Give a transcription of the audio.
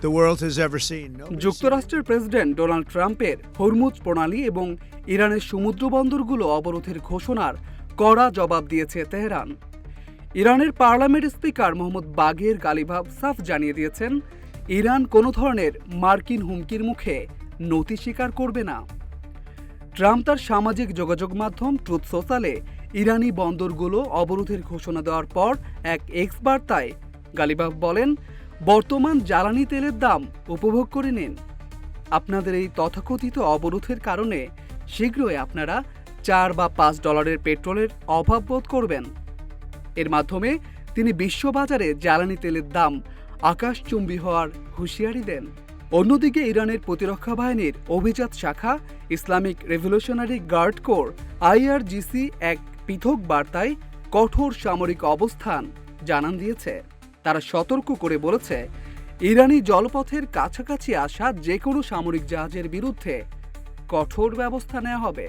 the world has ever seen. যুক্তরাষ্ট্রের president Donald ট্রাম্পের Hormuz প্রণালী এবং ইরানের সমুদ্র বন্দরগুলো অবরোধের ঘোষণার কড়া জবাব দিয়েছে তেহরান। ইরানের পার্লামেন্ট স্পিকার মোহাম্মদ বাগের গালিবাফ সাফ জানিয়ে দিয়েছেন, ইরান কোনো ধরনের মার্কিন হুমকির মুখে নতি স্বীকার করবে না। ট্রাম্প তার সামাজিক যোগাযোগ মাধ্যম ট্রুথ সোশ্যালে ইরানি বন্দরগুলো অবরোধের ঘোষণা দেওয়ার পর এক এক্স বার্তায় গালিবাফ বলেন, বর্তমান জ্বালানি তেলের দাম উপভোগ করে নিন। আপনাদের এই তথাকথিত অবরোধের কারণে শীঘ্রই আপনারা $4 বা $5 পেট্রোলের অভাব বোধ করবেন। এর মাধ্যমে তিনি বিশ্ববাজারে জ্বালানি তেলের দাম আকাশচুম্বী হওয়ার হুঁশিয়ারি দেন। অন্যদিকে ইরানের প্রতিরক্ষা বাহিনীর অভিজাত শাখা Islamic revolutionary guard corps IRGC এক পৃথক বার্তায় কঠোর সামরিক অবস্থান জানান দিয়েছে। তারা সতর্ক করে বলেছে, ইরানি জলপথের কাছাকাছি আসা যে কোনো সামরিক জাহাজের বিরুদ্ধে কঠোর ব্যবস্থা নেওয়া হবে।